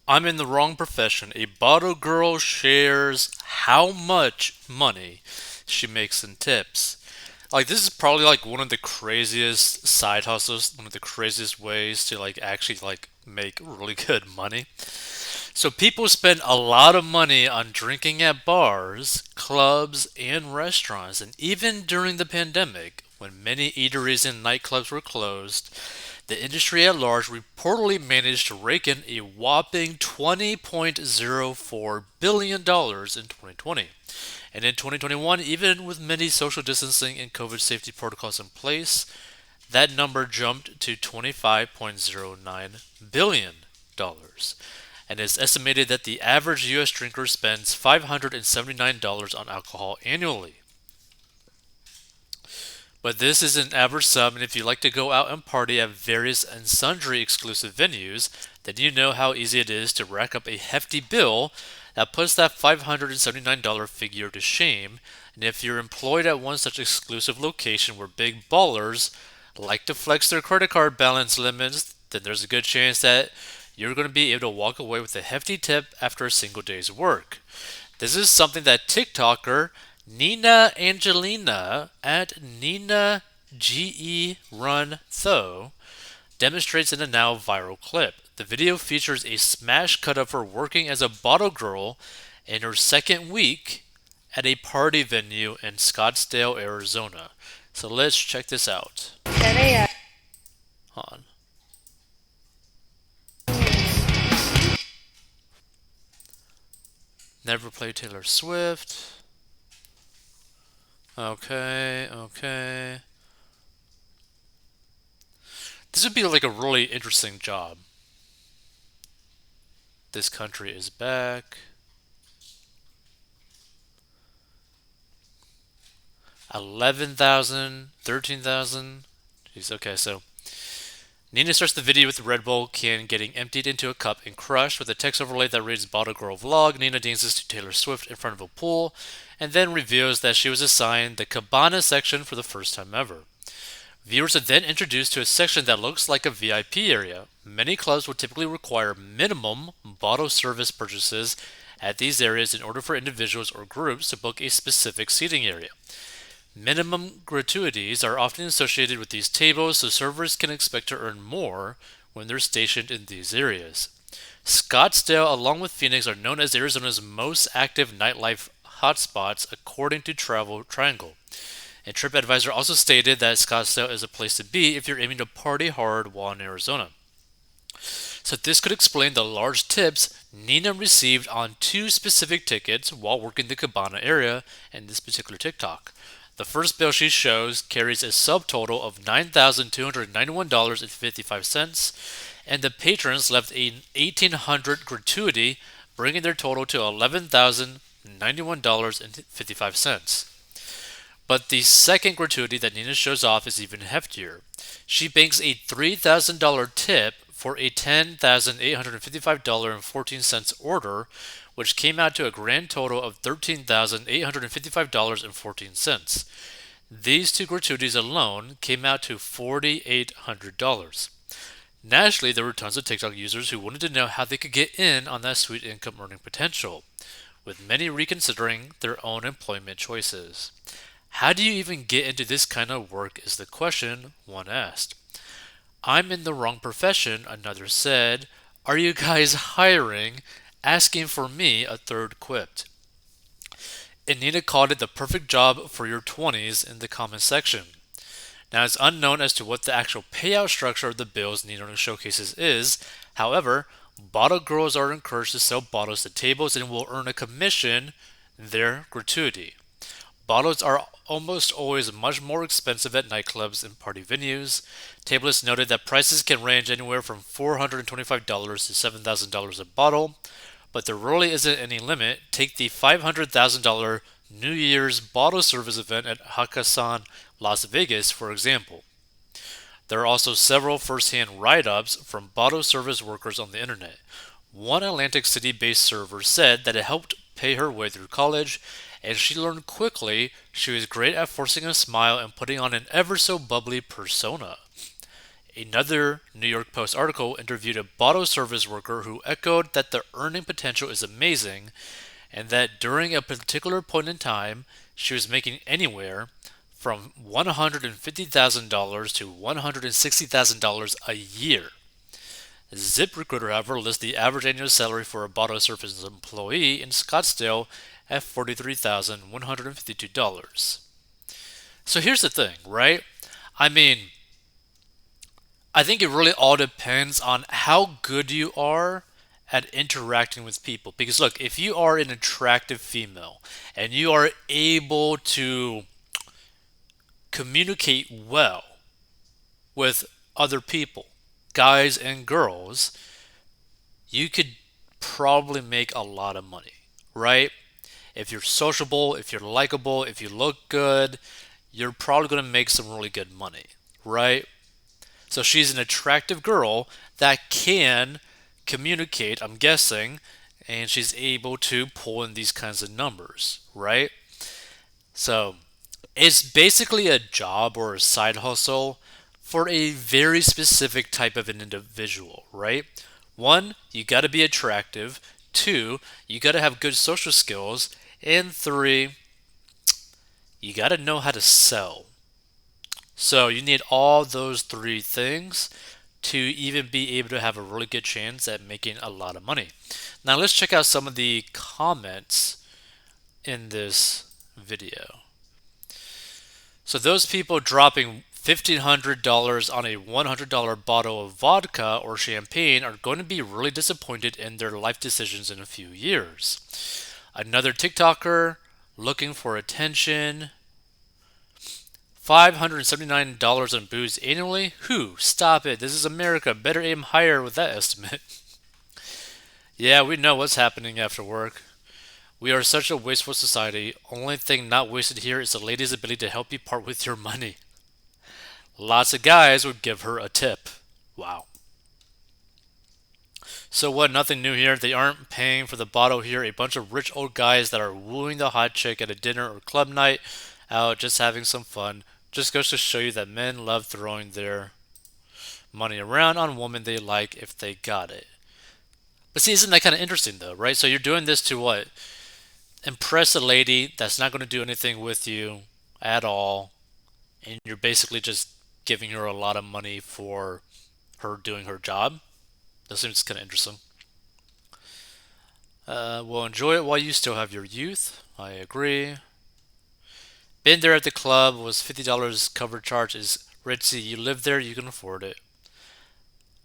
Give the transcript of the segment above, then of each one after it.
I'm in the wrong profession. A bottle girl shares how much money she makes in tips. Like this is probably like one of the craziest side hustles, one of the craziest ways to like actually like make really good money. So people spend a lot of money on drinking at bars, clubs, and restaurants, and even during the pandemic, when many eateries and nightclubs were closed, the industry at large reportedly managed to rake in a whopping $20.04 billion in 2020. And in 2021, even with many social distancing and COVID safety protocols in place, that number jumped to $25.09 billion. And it's estimated that the average US drinker spends $579 on alcohol annually. But this is an average sum, and if you like to go out and party at various and sundry exclusive venues, then you know how easy it is to rack up a hefty bill that puts that $579 figure to shame. And if you're employed at one such exclusive location where big ballers like to flex their credit card balance limits, then there's a good chance that you're going to be able to walk away with a hefty tip after a single day's work. This is something that TikToker Nina Angelina at Nina GE Run Tho demonstrates in a now viral clip. The video features a smash cut of her working as a bottle girl in her second week at a party venue in Scottsdale, Arizona. So let's check this out. On. Never played Taylor Swift. Okay. This would be like a really interesting job. This country is back. 11,000, 13,000. Jeez, okay, so Nina starts the video with the Red Bull can getting emptied into a cup and crushed with a text overlay that reads Bottle Girl Vlog. Nina dances to Taylor Swift in front of a pool and then reveals that she was assigned the Cabana section for the first time ever. Viewers are then introduced to a section that looks like a VIP area. Many clubs would typically require minimum bottle service purchases at these areas in order for individuals or groups to book a specific seating area. Minimum gratuities are often associated with these tables, so servers can expect to earn more when they're stationed in these areas. Scottsdale, along with Phoenix, are known as Arizona's most active nightlife hotspots, according to Travel Triangle. And TripAdvisor also stated that Scottsdale is a place to be if you're aiming to party hard while in Arizona. So this could explain the large tips Nina received on two specific tickets while working the Cabana area in this particular TikTok. The first bill she shows carries a subtotal of $9,291.55, and the patrons left an $1,800 gratuity, bringing their total to $11,091.55. But the second gratuity that Nina shows off is even heftier. She banks a $3,000 tip for a $10,855.14 order, which came out to a grand total of $13,855.14. These two gratuities alone came out to $4,800. Nationally, there were tons of TikTok users who wanted to know how they could get in on that sweet income earning potential, with many reconsidering their own employment choices. How do you even get into this kind of work is the question one asked. I'm in the wrong profession, another said. Are you guys hiring? Asking for me, a third quipped. And Nina called it the perfect job for your 20s in the comment section. Now, it's unknown as to what the actual payout structure of the bills Nina showcases is. However, bottle girls are encouraged to sell bottles to tables and will earn a commission, their gratuity. Bottles are almost always much more expensive at nightclubs and party venues. Tablists noted that prices can range anywhere from $425 to $7,000 a bottle, but there really isn't any limit. Take the $500,000 New Year's bottle service event at Hakkasan, Las Vegas, for example. There are also several first-hand write-ups from bottle service workers on the internet. One Atlantic City-based server said that it helped pay her way through college, and she learned quickly she was great at forcing a smile and putting on an ever so bubbly persona. Another New York Post article interviewed a bottle service worker who echoed that the earning potential is amazing and that during a particular point in time, she was making anywhere from $150,000 to $160,000 a year. ZipRecruiter, however, lists the average annual salary for a bottle service employee in Scottsdale at $43,152. So here's the thing, right? I mean, I think it really all depends on how good you are at interacting with people. Because look, if you are an attractive female and you are able to communicate well with other people, guys and girls, you could probably make a lot of money, right? If you're sociable, if you're likable, if you look good, you're probably going to make some really good money, right? So she's an attractive girl that can communicate, I'm guessing, and she's able to pull in these kinds of numbers, right? So it's basically a job or a side hustle for a very specific type of an individual, right? One, you got to be attractive. Two, you got to have good social skills. And three, you got to know how to sell. So you need all those three things to even be able to have a really good chance at making a lot of money. Now let's check out some of the comments in this video. So those people dropping $1,500 on a $100 bottle of vodka or champagne are going to be really disappointed in their life decisions in a few years. Another TikToker looking for attention. $579 on booze annually? Who? Stop it. This is America. Better aim higher with that estimate. Yeah, we know what's happening after work. We are such a wasteful society. Only thing not wasted here is the lady's ability to help you part with your money. Lots of guys would give her a tip. Wow. So what? Nothing new here. They aren't paying for the bottle here. A bunch of rich old guys that are wooing the hot chick at a dinner or club night out, just having some fun. Just goes to show you that men love throwing their money around on women they like if they got it. But see, isn't that kind of interesting though, right? So you're doing this to what? Impress a lady that's not going to do anything with you at all, and you're basically just giving her a lot of money for her doing her job. That seems kind of interesting. Well, enjoy it while you still have your youth. I agree. Been there at the club was $50 cover charge is ritzy. You live there, you can afford it.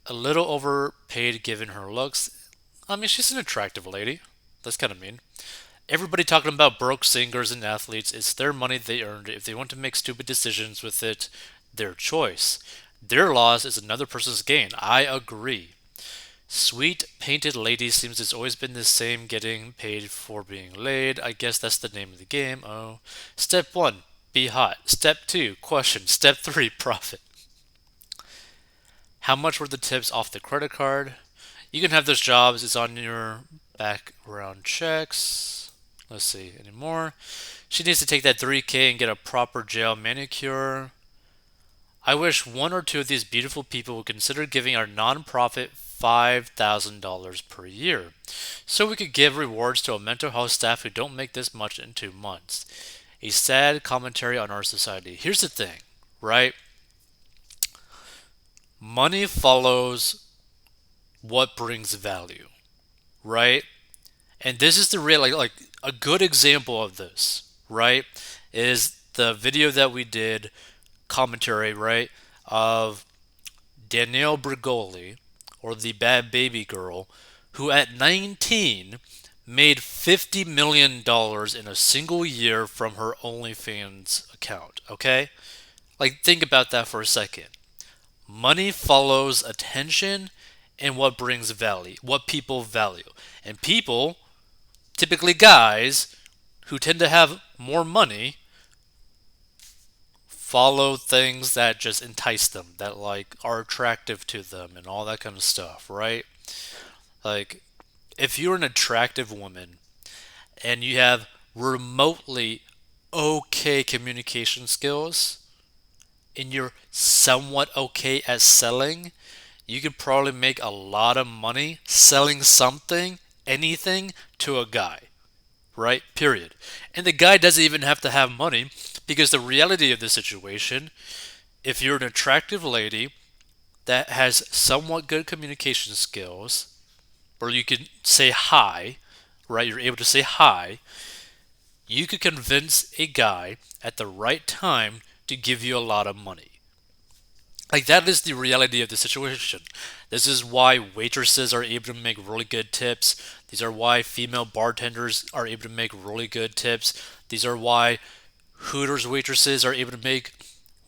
A little overpaid given her looks. I mean, she's an attractive lady. That's kind of mean. Everybody talking about broke singers and athletes. It's their money, they earned it. If they want to make stupid decisions with it, their choice. Their loss is another person's gain. I agree. Sweet painted lady seems it's always been the same, getting paid for being laid. I guess that's the name of the game. Oh. Step 1, be hot. Step 2, question. Step 3, profit. How much were the tips off the credit card? You can have those jobs. It's on your background checks. Let's see, any more? She needs to take that 3K and get a proper gel manicure. I wish one or two of these beautiful people would consider giving our nonprofit $5,000 per year so we could give rewards to our mental health staff who don't make this much in 2 months. A sad commentary on our society. Here's the thing, right? Money follows what brings value, right? And this is the real, like a good example of this, right? Is the video that we did, commentary, right, of Danielle Bregoli, or the Bad Baby Girl, who at 19 made $50 million in a single year from her OnlyFans account, okay? Like, think about that for a second. Money follows attention and what brings value, what people value. And people, typically guys, who tend to have more money, follow things that just entice them, that like are attractive to them and all that kind of stuff, right? Like if you're an attractive woman and you have remotely okay communication skills, and you're somewhat okay at selling, you could probably make a lot of money selling something, anything, to a guy, right? Period. And the guy doesn't even have to have money because the reality of the situation, if you're an attractive lady that has somewhat good communication skills, or you can say hi, right? You're able to say hi, you could convince a guy at the right time to give you a lot of money. Like, that is the reality of the situation. This is why waitresses are able to make really good tips. These are why female bartenders are able to make really good tips. These are why Hooters waitresses are able to make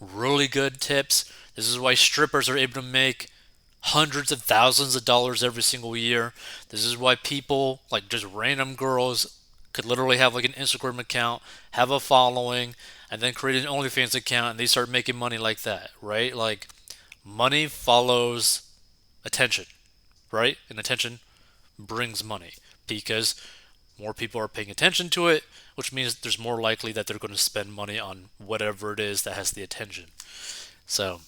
really good tips. This is why strippers are able to make hundreds of thousands of dollars every single year. This is why people, like just random girls, could literally have like an Instagram account, have a following, and then create an OnlyFans account and they start making money like that, right? Like, money follows attention, right? And attention brings money because more people are paying attention to it, which means there's more likely that they're going to spend money on whatever it is that has the attention. So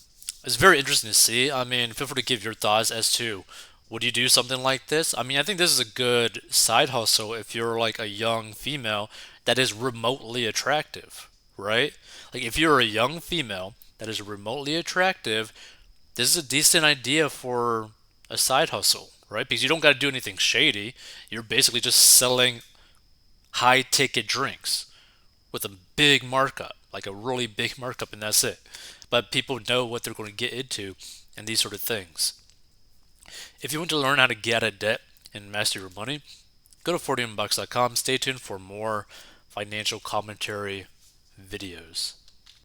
it's very interesting to see. I mean, feel free to give your thoughts as to would you do something like this? I mean, I think this is a good side hustle if you're like a young female that is remotely attractive, right? Like, if you're a young female that is remotely attractive, this is a decent idea for a side hustle, right? Because you don't got to do anything shady. You're basically just selling high ticket drinks with a big markup, like a really big markup, and that's it. But people know what they're going to get into and these sort of things. If you want to learn how to get out of debt and master your money, go to 40inbucks.com. Stay tuned for more financial commentary videos.